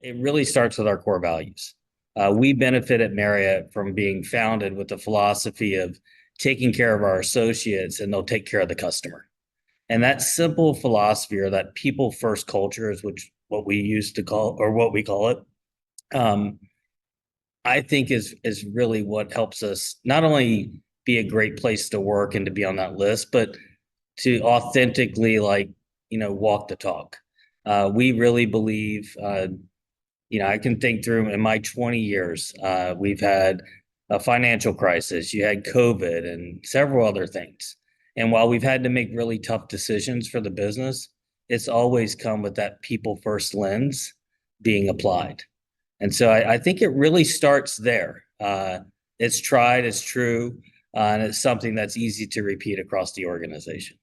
It really starts with our core values. We benefit at Marriott from being founded with the philosophy of taking care of our associates and they'll take care of the customer. And that simple philosophy or that people first culture is which what we used to call or what we call it. Um, I think is really what helps us not only be a great place to work and to be on that list, but to authentically walk the talk. We really believe I can think through in my 20 years, we've had a financial crisis, you had COVID and several other things. And while we've had to make really tough decisions for the business, it's always come with that people first lens being applied. And so I think it really starts there. It's tried, it's true, and it's something that's easy to repeat across the organization.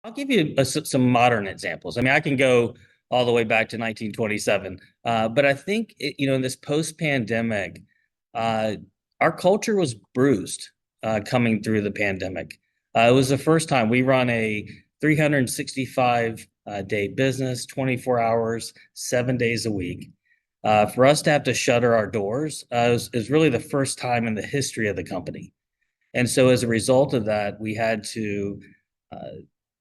I'll give you some modern examples. I mean, I can go all the way back to 1927, but I think in this post-pandemic, uh, our culture was bruised coming through the pandemic. It was the first time we run a 365 day business, 24 hours, 7 days a week. For us to have to shutter our doors is really the first time in the history of the company. And so as a result of that, we had to uh,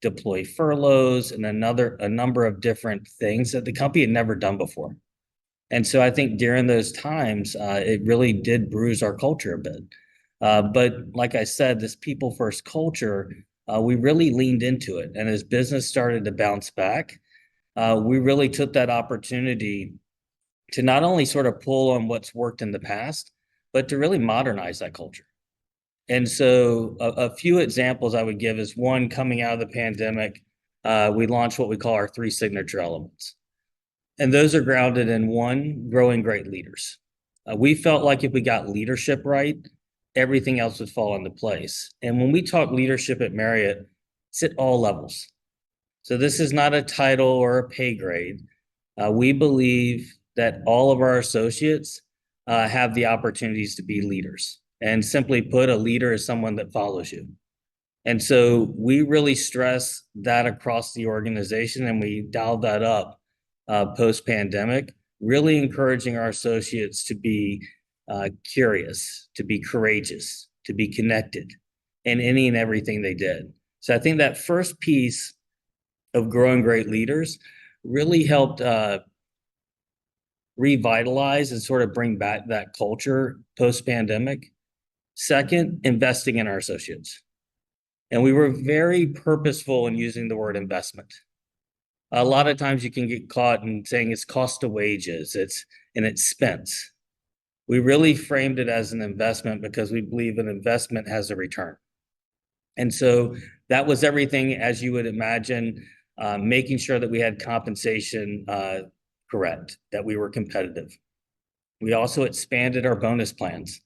deploy furloughs and a number of different things that the company had never done before. And so I think during those times, it really did bruise our culture a bit. But like I said, this people first culture, we really leaned into it. And as business started to bounce back, we really took that opportunity to not only sort of pull on what's worked in the past, but to really modernize that culture. And so a few examples I would give is one coming out of the pandemic, we launched what we call our three signature elements. And those are grounded in one, growing great leaders. We felt like if we got leadership right, everything else would fall into place. And when we talk leadership at Marriott, it's at all levels. So this is not a title or a pay grade. We believe that all of our associates have the opportunities to be leaders. And simply put, a leader is someone that follows you. And so we really stress that across the organization and we dialed that up post pandemic, really encouraging our associates to be curious, to be courageous, to be connected in any and everything they did. So I think that first piece of growing great leaders really helped revitalize and sort of bring back that culture post pandemic. Second, investing in our associates. And we were very purposeful in using the word investment. A lot of times you can get caught in saying it's cost of wages, it's an expense. We really framed it as an investment because we believe an investment has a return. And so that was everything as you would imagine, making sure that we had compensation correct, that we were competitive. We also expanded our bonus plans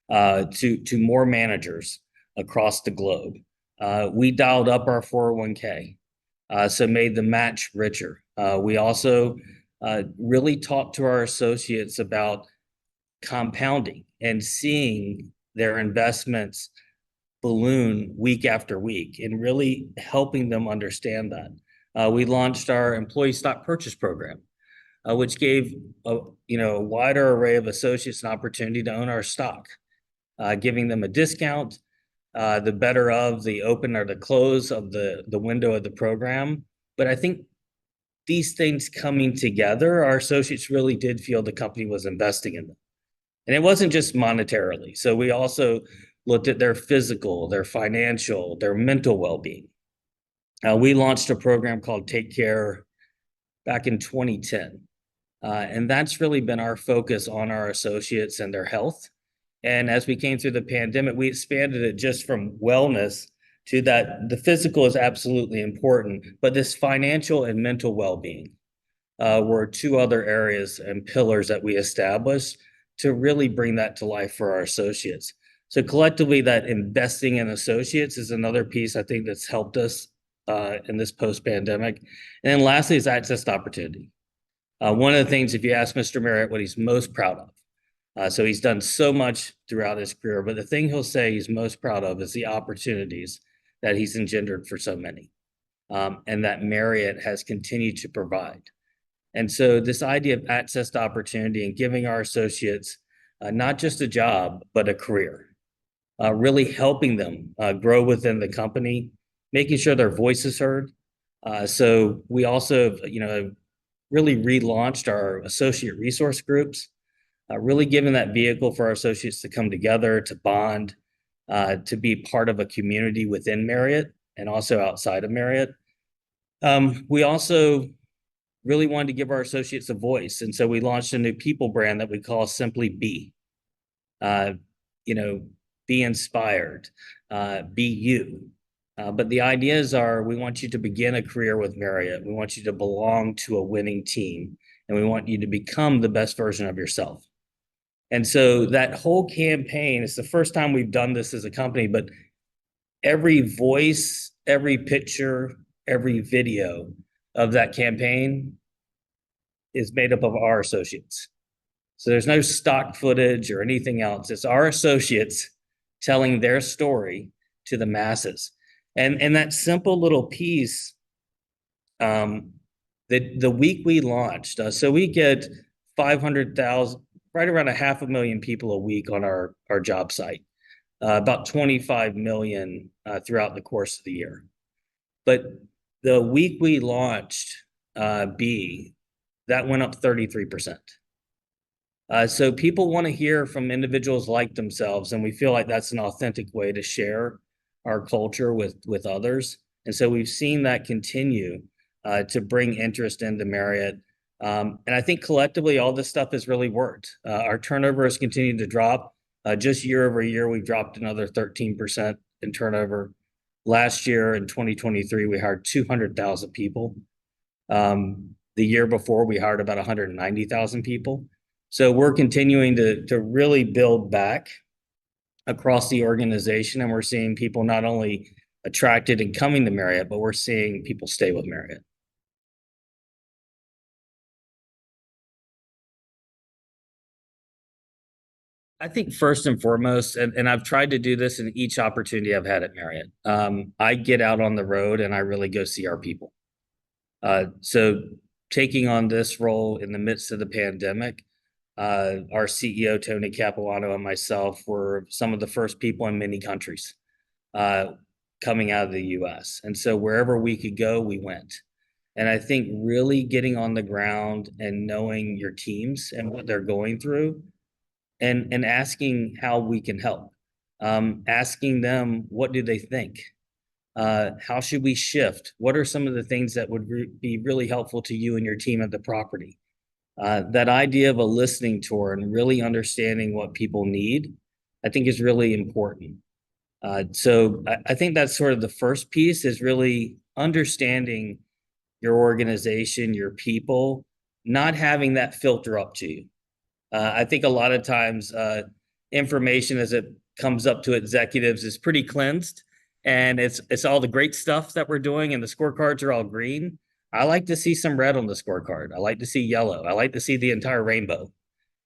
to more managers across the globe. We dialed up our 401k, so made the match richer. We also really talked to our associates about compounding and seeing their investments balloon week after week and really helping them understand that. We launched our employee stock purchase program, which gave a wider array of associates an opportunity to own our stock, giving them a discount, the better of the open or the close of the window of the program. But I think these things coming together, our associates really did feel the company was investing in them. And it wasn't just monetarily. So we also looked at their physical, their financial, their mental well-being. We launched a program called Take Care back in 2010. And that's really been our focus on our associates and their health. And as we came through the pandemic, we expanded it just from wellness to that the physical is absolutely important, but this financial and mental well-being were two other areas and pillars that we established to really bring that to life for our associates. So collectively, that investing in associates is another piece I think that's helped us in this post-pandemic. And then lastly is access to opportunity. One of the things, if you ask Mr. Marriott what he's most proud of, so he's done so much throughout his career, but the thing he'll say he's most proud of is the opportunities that he's engendered for so many, and that Marriott has continued to provide. And so this idea of access to opportunity and giving our associates not just a job, but a career, really helping them grow within the company, making sure their voice is heard. So we also, really relaunched our associate resource groups, really giving that vehicle for our associates to come together, to bond, to be part of a community within Marriott and also outside of Marriott. We also really wanted to give our associates a voice. And so we launched a new people brand that we call Simply Be. Uh, you know, be inspired, be you. But the ideas are, we want you to begin a career with Marriott. We want you to belong to a winning team, and we want you to become the best version of yourself. And so that whole campaign, it's the first time we've done this as a company, but every voice, every picture, every video of that campaign is made up of our associates. So there's no stock footage or anything else. It's our associates telling their story to the masses. And that simple little piece, the week we launched, so we get 500,000, right around 500,000 people a week on our job site, about 25 million throughout the course of the year. But the week we launched B, that went up 33%. So people want to hear from individuals like themselves, and we feel like that's an authentic way to share our culture with others. And so we've seen that continue to bring interest into Marriott. And I think collectively, all this stuff has really worked. Our turnover has continued to drop. Just year over year, we've dropped another 13% in turnover. Last year in 2023, we hired 200,000 people. The year before, we hired about 190,000 people. So we're continuing to really build back across the organization, and we're seeing people not only attracted and coming to Marriott, but we're seeing people stay with Marriott. I think first and foremost, and I've tried to do this in each opportunity I've had at Marriott, I get out on the road and I really go see our people. So taking on this role in the midst of the pandemic, our CEO, Tony Capuano, and myself were some of the first people in many countries coming out of the US. And so wherever we could go, we went. And I think really getting on the ground and knowing your teams and what they're going through, and asking how we can help, asking them, what do they think? How should we shift? What are some of the things that would be really helpful to you and your team at the property? That idea of a listening tour and really understanding what people need, I think is really important. So I think that's sort of the first piece, is really understanding your organization, your people, not having that filter up to you. I think a lot of times information as it comes up to executives is pretty cleansed, and it's all the great stuff that we're doing, and the scorecards are all green. I like to see some red on the scorecard. I like to see yellow. I like to see the entire rainbow.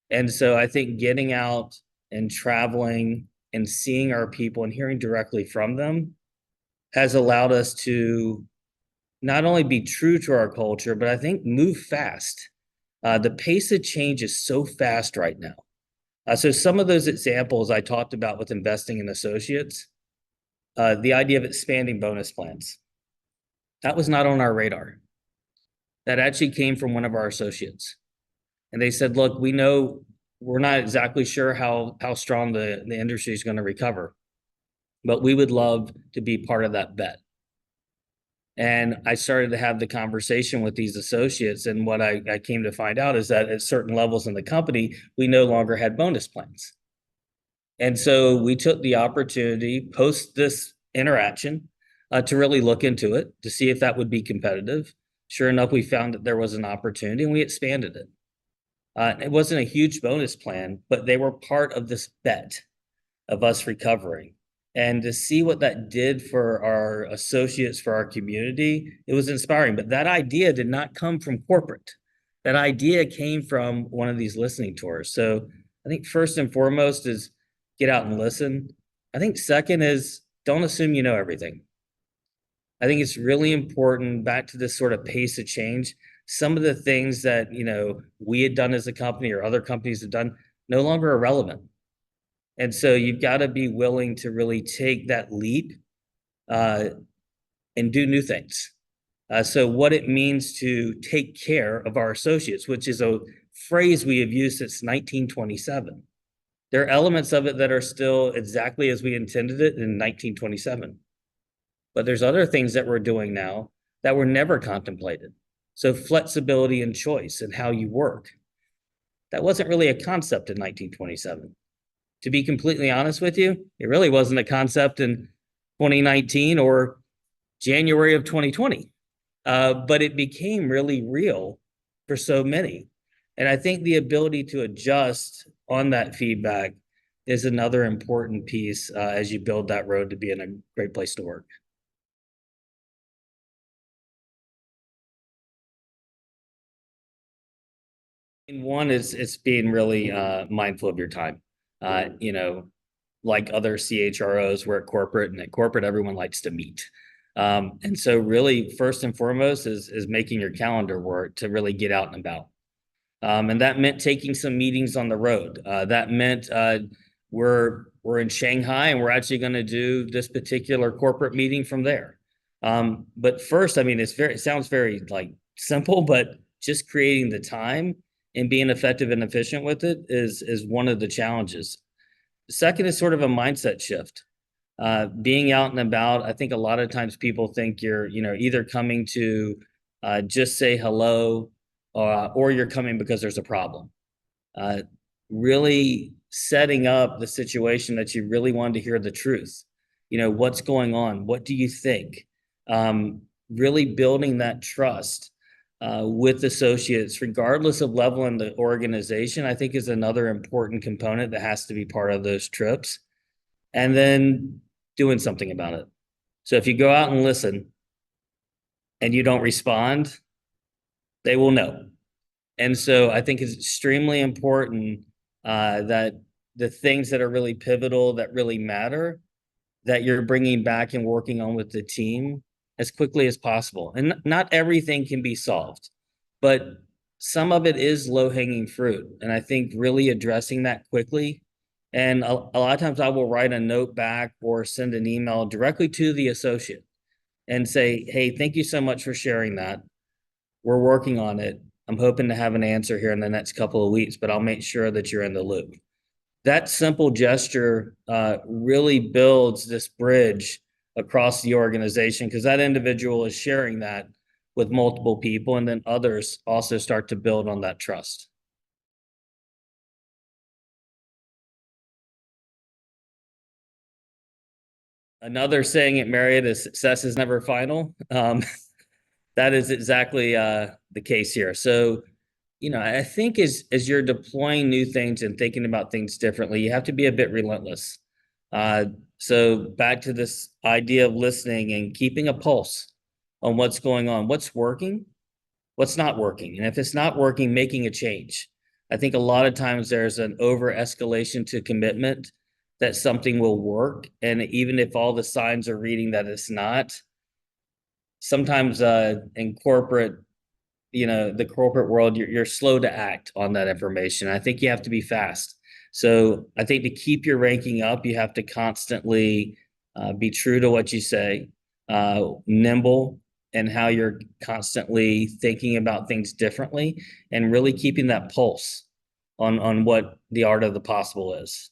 And so I think getting out and traveling and seeing our people and hearing directly from them has allowed us to not only be true to our culture, but I think move fast. The pace of change is so fast right now. So some of those examples I talked about with investing in associates, the idea of expanding bonus plans, that was not on our radar. That actually came from one of our associates. And they said, look, we know we're not exactly sure how strong the industry is going to recover, but we would love to be part of that bet. And I started to have the conversation with these associates. And what I came to find out is that at certain levels in the company, we no longer had bonus plans. And so we took the opportunity post this interaction to really look into it, to see if that would be competitive. Sure enough, we found that there was an opportunity, and we expanded it. It wasn't a huge bonus plan, but they were part of this bet of us recovering. And to see what that did for our associates, for our community, it was inspiring. But that idea did not come from corporate. That idea came from one of these listening tours. So I think first and foremost is get out and listen. I think second is don't assume you know everything. I think it's really important, back to this sort of pace of change. Some of the things that, we had done as a company or other companies have done no longer are relevant. And so you've got to be willing to really take that leap uh, and do new things. So what it means to take care of our associates, which is a phrase we have used since 1927. There are elements of it that are still exactly as we intended it in 1927. But there's other things that we're doing now that were never contemplated. So flexibility and choice and how you work. That wasn't really a concept in 1927. To be completely honest with you, it really wasn't a concept in 2019 or January of 2020. But it became really real for so many. And I think the ability to adjust on that feedback is another important piece as you build that road to being a great place to work. And one is it's being really mindful of your time. You know, like other CHROs, we're at corporate, and at corporate, everyone likes to meet. And so really, first and foremost is making your calendar work to really get out and about. And that meant taking some meetings on the road. That meant we're in Shanghai, and we're actually going to do this particular corporate meeting from there. But first, I mean, it sounds very like simple, but just creating the time and being effective and efficient with it is one of the challenges. The second is sort of a mindset shift. Being out and about, I think a lot of times people think you're, either coming to just say hello, or you're coming because there's a problem. Uh, Really setting up the situation that you really wanted to hear the truth. What's going on? What do you think? Really building that trust with associates, regardless of level in the organization, I think is another important component that has to be part of those trips. And then doing something about it. So if you go out and listen and you don't respond, they will know. And so I think it's extremely important that the things that are really pivotal, that really matter, that you're bringing back and working on with the team as quickly as possible. And not everything can be solved, but some of it is low-hanging fruit. And I think really addressing that quickly. And a lot of times I will write a note back or send an email directly to the associate and say, hey, thank you so much for sharing that. We're working on it. I'm hoping to have an answer here in the next couple of weeks, but I'll make sure that you're in the loop. That simple gesture really builds this bridge across the organization, because that individual is sharing that with multiple people, and then others also start to build on that trust. Another saying at Marriott is success is never final. That is exactly the case here. So, I think as you're deploying new things and thinking about things differently, you have to be a bit relentless. Uh, so back to this idea of listening and keeping a pulse on what's going on, what's working, what's not working. And if it's not working, making a change. I think a lot of times there's an over escalation to commitment that something will work. And even if all the signs are reading that it's not, sometimes in corporate, the corporate world, you're slow to act on that information. I think you have to be fast. So I think to keep your ranking up, you have to constantly be true to what you say, nimble, and how you're constantly thinking about things differently, and really keeping that pulse on what the art of the possible is.